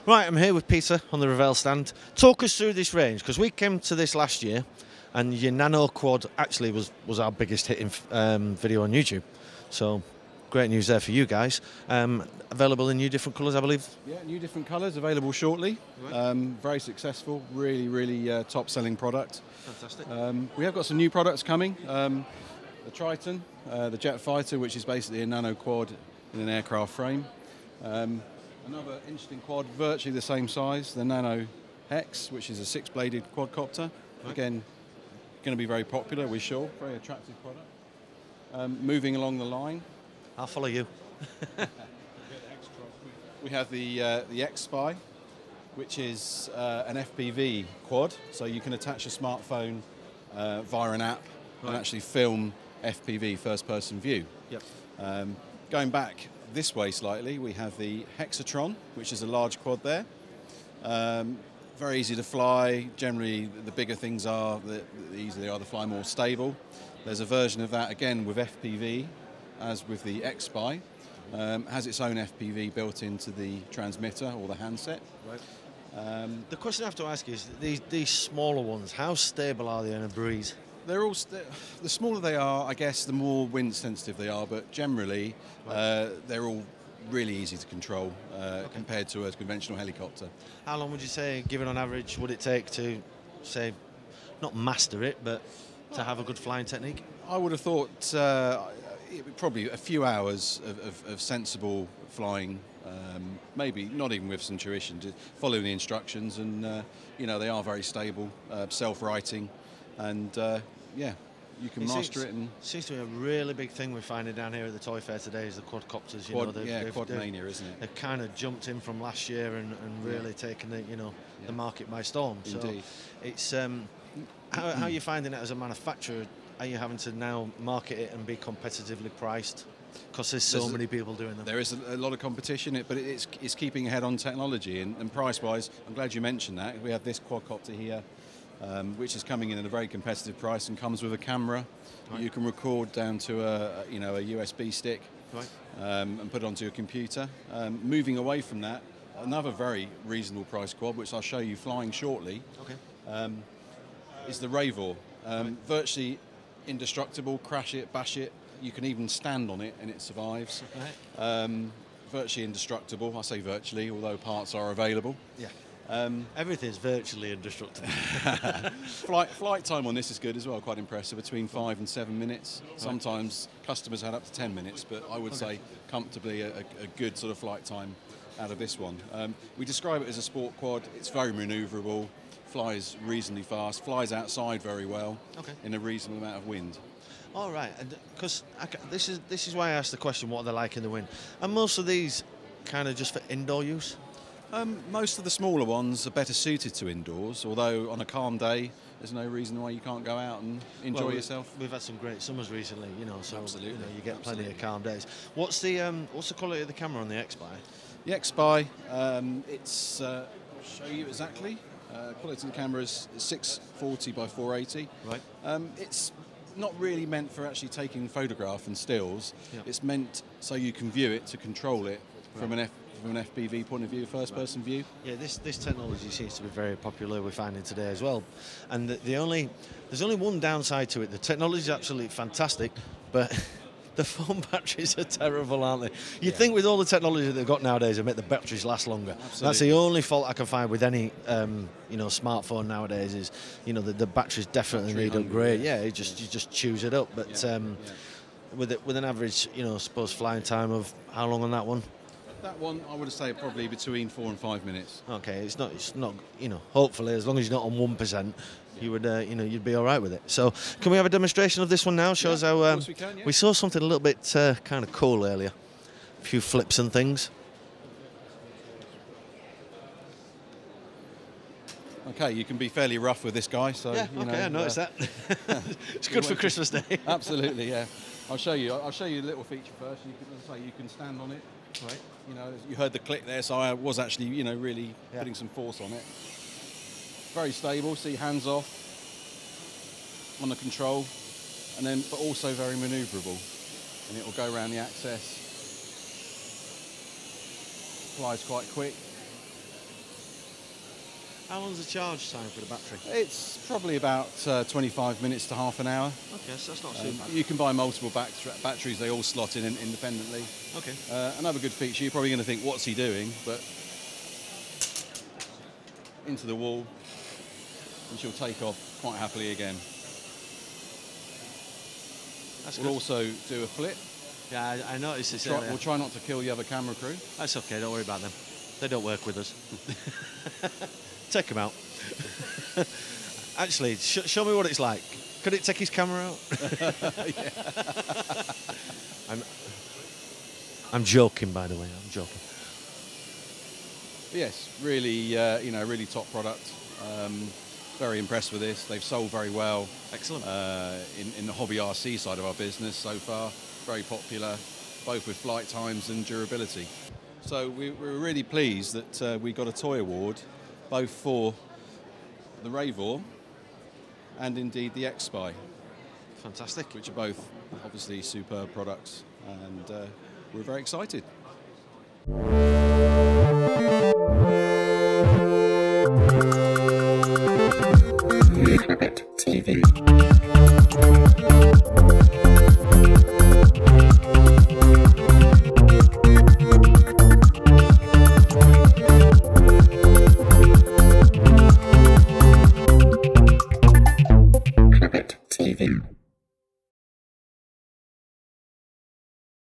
Right, I'm here with Peter on the Revell stand. Talk us through this range, because we came to this last year, and your Nano Quad actually was our biggest hitting video on YouTube. So, great news there for you guys. Available in new different colours, I believe? Yeah, new different colours, available shortly. Right. Very successful, really top-selling product. Fantastic. We have got some new products coming. The Triton, the jet fighter, which is basically a Nano Quad in an aircraft frame. Another interesting quad, virtually the same size, the Nano Hex, which is a 6-bladed quadcopter. Right. Again, going to be very popular, we're sure. Very attractive product. Moving along the line. I'll follow you. We have the X-Spy, which is an FPV quad, so you can attach a smartphone via an app and actually film FPV, first-person view. Yep. Going back this way slightly, we have the Hexatron, which is a large quad there. Very easy to fly. Generally, the bigger things are, the easier they are to fly, more stable. There's a version of that, again, with FPV, as with the X-Spy. Has its own FPV built into the transmitter or the handset. Right. The question I have to ask is, these smaller ones, how stable are they in a breeze? They're all the smaller they are, I guess, the more wind sensitive they are. But generally, they're all really easy to control compared to a conventional helicopter. How long would you say, given on average, would it take to, say, not master it, but to have a good flying technique? I would have thought probably a few hours of sensible flying. Maybe not even with some tuition, just following the instructions, and you know, they are very stable, self-righting. And yeah, you can master it. And seems to be a really big thing we're finding down here at the Toy Fair today is the quadcopters. Quad mania, isn't it? They've kind of jumped in from last year and really taken the market by storm. Indeed. So it's how are you finding it as a manufacturer? Are you having to now market it and be competitively priced? Because there's so many people doing them. There is a lot of competition, but it's keeping ahead on technology and price-wise. I'm glad you mentioned that. We have this quadcopter here. Which is coming in at a very competitive price and comes with a camera. Right. You can record down to a USB stick, right, and put it onto your computer. Moving away from that, another very reasonable price quad, which I'll show you flying shortly, is the Rayvore. Virtually indestructible, crash it, bash it. You can even stand on it and it survives. Right. Virtually indestructible. I say virtually, although parts are available. Yeah. Everything's virtually indestructible. Flight time on this is good as well, quite impressive, between 5 and 7 minutes. Sometimes customers had up to 10 minutes, but I would say comfortably a good sort of flight time out of this one. We describe it as a sport quad. It's very manoeuvrable, flies reasonably fast, flies outside very well in a reasonable amount of wind. All right, because this is why I asked the question, what are they like in the wind? And most of these kind of just for indoor use? Most of the smaller ones are better suited to indoors, although on a calm day there's no reason why you can't go out and enjoy yourself. We've had some great summers recently, so you get plenty of calm days. What's the quality of the camera on the X-Spy? The X-Spy, it's I'll show you exactly. Quality of the camera is 640 by 480. Right. It's not really meant for actually taking photograph and stills. Yeah. It's meant so you can view it, to control it from an FPV point of view, first-person view. Yeah, this technology seems to be very popular, we're finding today as well. And there's only one downside to it. The technology is absolutely fantastic, but the phone batteries are terrible, aren't they? You'd think with all the technology that they've got nowadays, it'd make the batteries last longer. Absolutely. That's the only fault I can find with any smartphone nowadays is, the batteries definitely need upgrade. Yeah, you just choose it up. But with an average, suppose flying time of how long on that one? That one, I would say probably between 4 and 5 minutes. Okay, it's not. Hopefully, as long as you're not on 1%, you would, you'd be all right with it. So, can we have a demonstration of this one now? Shows how. Of course we can, yeah. We saw something a little bit kind of cool earlier. A few flips and things. Okay, you can be fairly rough with this guy. So yeah, I noticed that. It's good for Christmas Day. Absolutely, yeah. I'll show you a little feature first. You can stand on it. Right. You heard the click there, so I was actually, really putting some force on it. Very stable. See, hands off on the control. but also very manoeuvrable, and it will go around the axis. Flies quite quick. How long's the charge time for the battery? It's probably about 25 minutes to half an hour. Okay, so that's not too bad. You can buy multiple batteries, they all slot in independently. Okay. Another good feature, you're probably going to think, what's he doing? But into the wall, and she'll take off quite happily again. That's we'll good. also do a flip. Yeah, I noticed this We'll earlier. try not to kill the other camera crew. That's okay, don't worry about them. They don't work with us. Take them out. Actually, show me what it's like. Could it take his camera out? I'm joking, by the way. I'm joking. Yes, really, really top product. Very impressed with this. They've sold very well. Excellent. In the hobby RC side of our business so far, very popular, both with flight times and durability. So we're really pleased that we got a toy award, both for the Rayvore and indeed the X-Spy. Fantastic. Which are both obviously superb products, and we're very excited. Clubit TV.